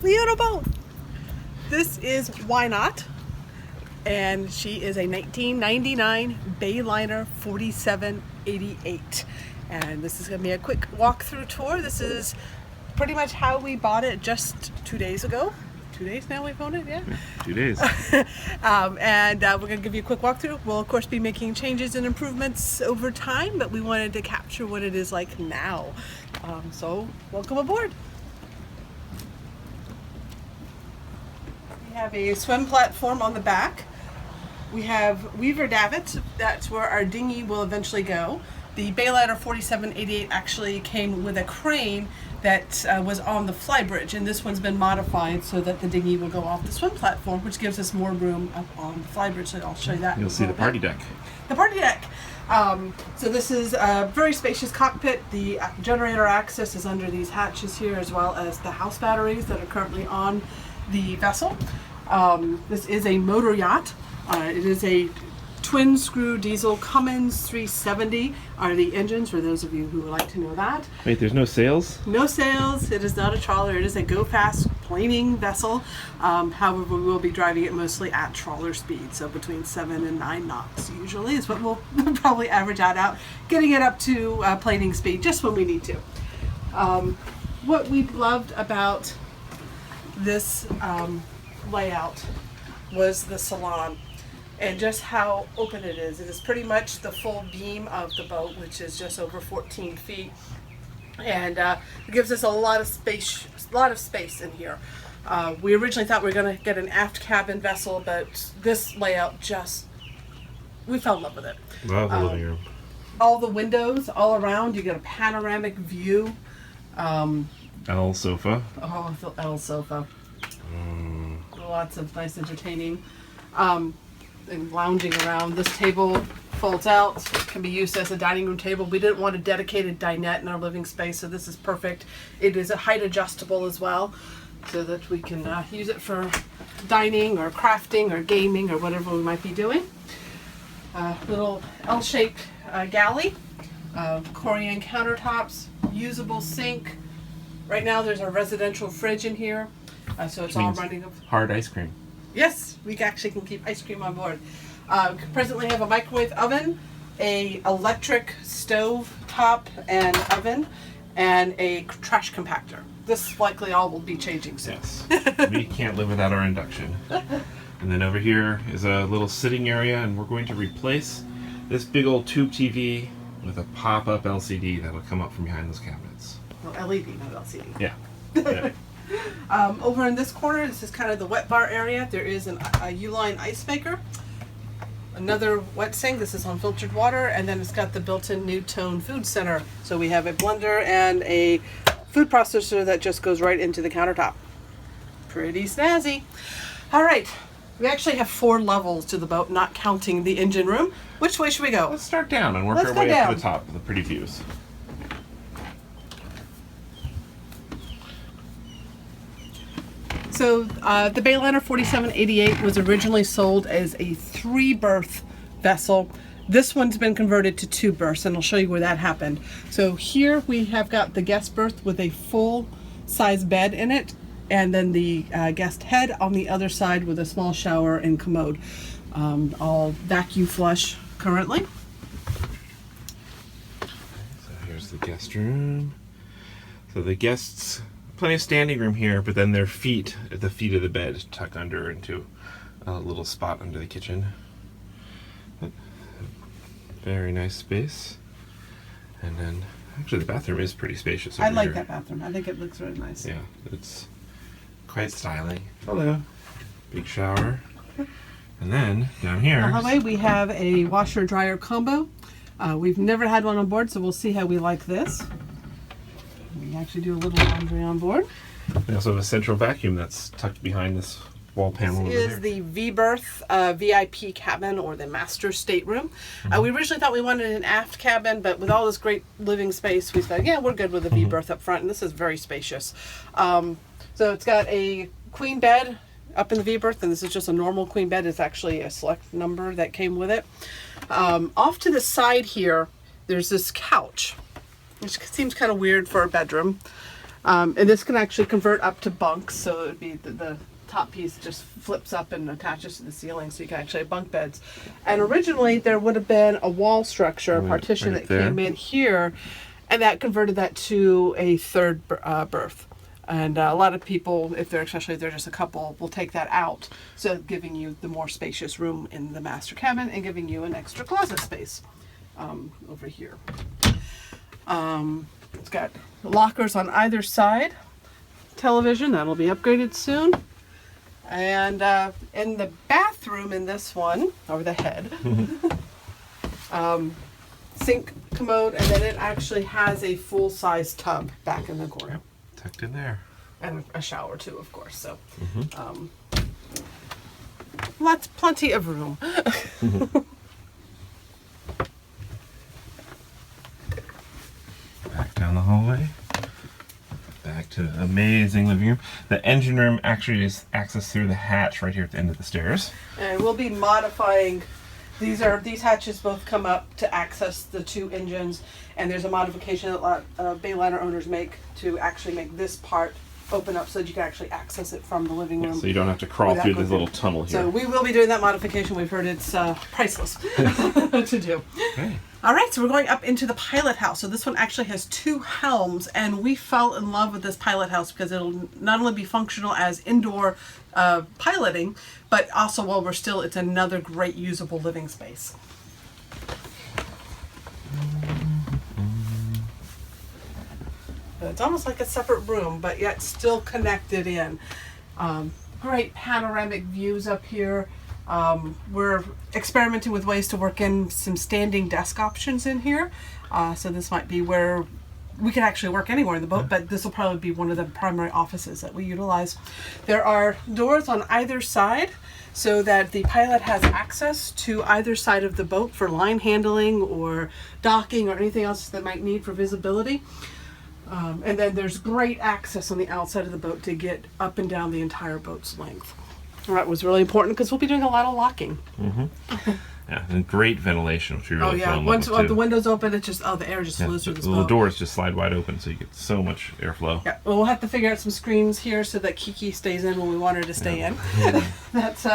We own a boat. This is Why Not, and she is a 1999 Bayliner 4788. And this is going to be a quick walk-through tour. This is pretty much how we bought it just 2 days ago. 2 days now we've owned it, yeah? 2 days. And we're going to give you a quick walkthrough. We'll, of course, be making changes and improvements over time, but we wanted to capture what it is like now. So, welcome aboard. We have a swim platform on the back. We have Weaver davits. That's where our dinghy will eventually go. The Bayliner 4788 actually came with a crane that was on the flybridge, and this one's been modified so that the dinghy will go off the swim platform, which gives us more room up on the flybridge. So I'll show you that. You'll see the party deck. The party deck. So this is a very spacious cockpit. The generator access is under these hatches here, as well as the house batteries that are currently on the vessel. This is a motor yacht. It is a twin screw diesel Cummins 370 are the engines, for those of you who would like to know that. Wait, there's no sails? No sails. It is not a trawler. It is a go-fast planing vessel. However, we will be driving it mostly at trawler speed, so between 7 and 9 knots usually is what we'll probably average out, getting it up to planing speed just when we need to. What we loved about this layout was the Salon and just how open it is. It is pretty much the full beam of the boat, which is just over 14 feet, and it gives us a lot of space in here. We originally thought we were going to get an aft cabin vessel, but this layout we fell in love with it. Love the living room. All the windows all around, you get a panoramic view. L sofa. Oh, the L sofa. Lots of nice entertaining. And lounging around. This table folds out, can be used as a dining room table. We didn't want a dedicated dinette in our living space, so this is perfect. It is a height adjustable as well, so that we can use it for dining or crafting or gaming or whatever we might be doing. Little L-shaped galley, Corian countertops, usable sink. Right now there's a residential fridge in here, so it's all running. Hard ice cream. Yes, we actually can keep ice cream on board. Presently have a microwave oven, a electric stove top and oven, and a trash compactor. This likely all will be changing soon. Yes. We can't live without our induction. And then over here is a little sitting area, and we're going to replace this big old tube TV with a pop-up LCD that'll come up from behind those cabinets. Well, LED, not LCD. Yeah. Yeah. Over in this corner, this is kind of the wet bar area. There is a U-line ice maker, another wet sink. This is on filtered water, and then it's got the built-in New-Tone food center. So we have a blender and a food processor that just goes right into the countertop. Pretty snazzy. All right, we actually have 4 levels to the boat, not counting the engine room. Which way should we go? Let's start down and work our way up to the top of the pretty views. So the Bayliner 4788 was originally sold as a 3-berth vessel. This one's been converted to 2 berths, and I'll show you where that happened. So here we have got the guest berth with a full-size bed in it, and then the guest head on the other side with a small shower and commode. All vacuum flush currently. So here's the guest room. So the guests, plenty of standing room here, but then their feet at the feet of the bed tuck under into a little spot under the kitchen. But very nice space. And then actually the bathroom is pretty spacious over I like here. that bathroom. I think it looks really nice. Yeah, it's quite styling. Hello. Big shower. And then down here, On the way we have a washer dryer combo. We've never had one on board, so we'll see how we like this. We actually do a little laundry on board. we also have a central vacuum that's tucked behind this wall panel over This there. is the Rebirth VIP cabin, or the master stateroom. We originally thought we wanted an aft cabin, but with all this great living space, we said, yeah, we're good with the Rebirth up front, and this is very spacious. So it's got a queen bed up in the Rebirth, and this is just a normal queen bed. It's actually a select number that came with it. Off to the side here, there's this couch, which seems kind of weird for a bedroom. And this can actually convert up to bunks, so it would be the top piece just flips up and attaches to the ceiling, so you can actually have bunk beds. And originally there would have been a wall structure, a partition that came in here, and that converted that to a third berth. And a lot of people, especially if they're just a couple, will take that out, so giving you the more spacious room in the master cabin and giving you an extra closet space over here. It's got lockers on either side, television, that'll be upgraded soon. And in the bathroom in this one, over the head, sink, commode, and then it actually has a full-size tub back in the corner. Yep, tucked in there. And a shower too, of course. So, plenty of room. Back down the hallway. Back to the amazing living room. The engine room actually is accessed through the hatch right here at the end of the stairs. And we'll be modifying. These hatches both come up to access the two engines, and there's a modification that a lot of Bayliner owners make to actually make this part open up so that you can actually access it from the living room. So you don't have to crawl through this little tunnel here. So we will be doing that modification. We've heard it's priceless to do. Okay. All right, so we're going up into the pilot house. So this one actually has two helms, and we fell in love with this pilot house because it'll not only be functional as indoor piloting, but also while it's another great usable living space. It's almost like a separate room, but yet still connected in. Great panoramic views up here. We're experimenting with ways to work in some standing desk options in here. So this might be where we can actually work anywhere in the boat, but this will probably be one of the primary offices that we utilize. There are doors on either side so that the pilot has access to either side of the boat for line handling or docking or anything else that might need for visibility. And then there's great access on the outside of the boat to get up and down the entire boat's length. That was really important because we'll be doing a lot of locking. Yeah, and great ventilation, which we really fell in love Once with, too. the windows open, the air just flows through this the boat. little doors just slide wide open, so you get so much airflow. Yeah, well, we'll have to figure out some screens here so that Kiki stays in when we want her to stay in. That's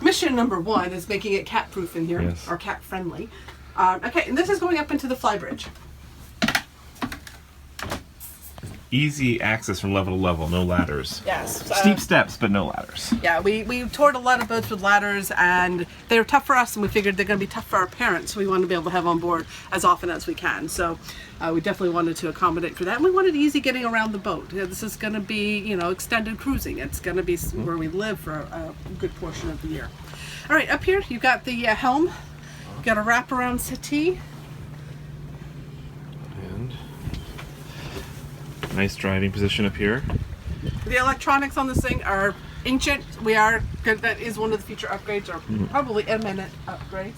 mission number one, is making it cat-proof in here, or cat-friendly. Okay, and this is going up into the flybridge. Easy access from level to level, no ladders. Yes. Steep steps, but no ladders. Yeah, we toured a lot of boats with ladders, and they were tough for us, and we figured they're going to be tough for our parents, so we want to be able to have on board as often as we can. So we definitely wanted to accommodate for that, and we wanted easy getting around the boat. This is going to be, extended cruising. It's going to be where we live for a good portion of the year. All right, up here you've got the helm. You've got a wraparound settee. And nice driving position up here. The electronics on this thing are ancient. That is one of the future upgrades, or probably imminent upgrades.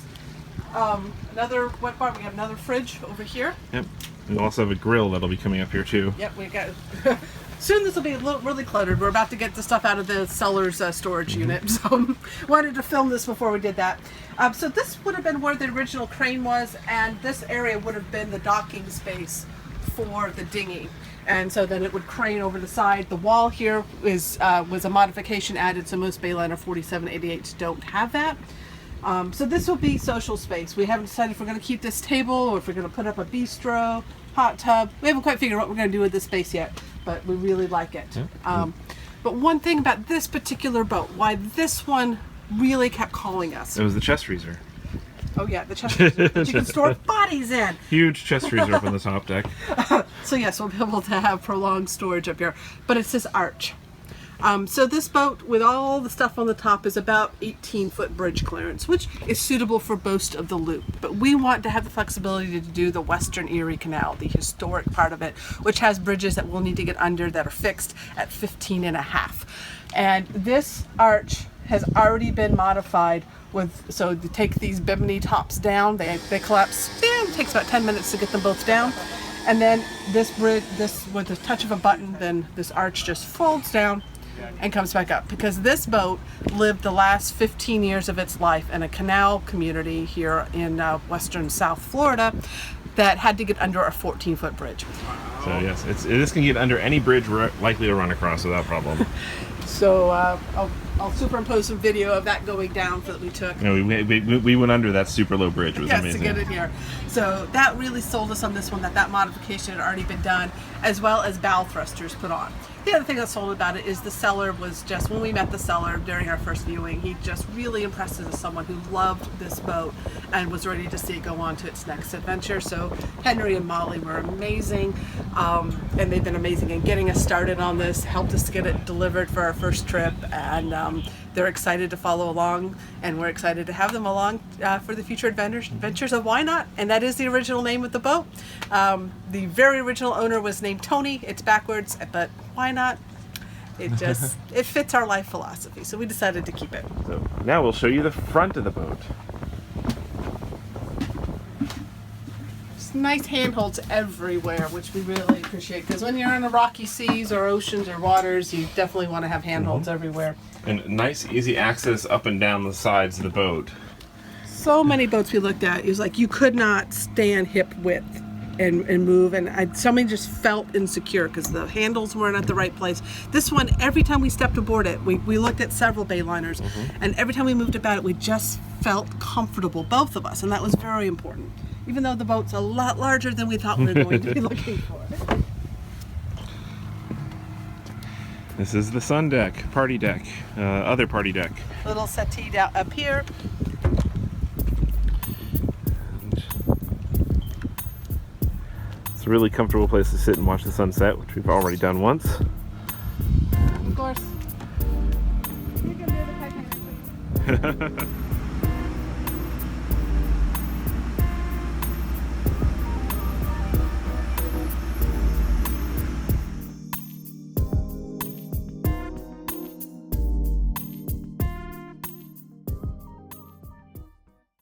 Another wet bar. We have another fridge over here. Yep. We also have a grill that'll be coming up here too. Yep, we got. Soon this will be really cluttered. We're about to get the stuff out of the seller's storage unit, so wanted to film this before we did that. So this would have been where the original crane was, and this area would have been the docking space for the dinghy. And so then it would crane over the side. The wall here was a modification added, so most Bayliner 4788s don't have that. So this will be social space. We haven't decided if we're going to keep this table or if we're going to put up a bistro, hot tub. We haven't quite figured out what we're going to do with this space yet, but we really like it. But one thing about this particular boat, why this one really kept calling us. It was the chest freezer. Oh yeah, the chest freezer that you can store bodies in. Huge chest freezer up on the top deck. So yes, we'll be able to have prolonged storage up here. But it's this arch. So this boat, with all the stuff on the top, is about 18-foot bridge clearance, which is suitable for most of the loop. But we want to have the flexibility to do the Western Erie Canal, the historic part of it, which has bridges that we'll need to get under that are fixed at 15.5. And this arch has already been modified so to take these bimini tops down, they collapse. It takes about 10 minutes to get them both down. And then this bridge, with the touch of a button, then this arch just folds down and comes back up, because this boat lived the last 15 years of its life in a canal community here in western South Florida that had to get under a 14-foot bridge. So yes, this can get under any bridge we're likely to run across without problem. So I'll superimpose some video of that going down that we took. No, we went under that super low bridge. It was amazing. To get in here. So that really sold us on this one, that modification had already been done, as well as bow thrusters put on. The other thing that sold about it is the seller was just, when we met the seller during our first viewing, he just really impressed us as someone who loved this boat and was ready to see it go on to its next adventure. So Henry and Molly were amazing, and they've been amazing in getting us started on this, helped us get it delivered for our first trip, and they're excited to follow along, and we're excited to have them along for the future adventures of Why Not? And that is the original name of the boat. The very original owner was named Tony. It's backwards, but why not? It just, it fits our life philosophy, so we decided to keep it. So now we'll show you the front of the boat. Just nice handholds everywhere, which we really appreciate, because when you're in the rocky seas or oceans or waters, you definitely want to have handholds everywhere. And nice, easy access up and down the sides of the boat. So many boats we looked at, it was like you could not stand hip width and move, and somebody just felt insecure because the handles weren't at the right place. This one, every time we stepped aboard it, we looked at several Bayliners, and every time we moved about it, we just felt comfortable, both of us, and that was very important, even though the boat's a lot larger than we thought we were going to be looking for. This is the sun deck, party deck, other party deck. Little settee down up here. It's a really comfortable place to sit and watch the sunset, which we've already done once. Of course. You can do the Titanic.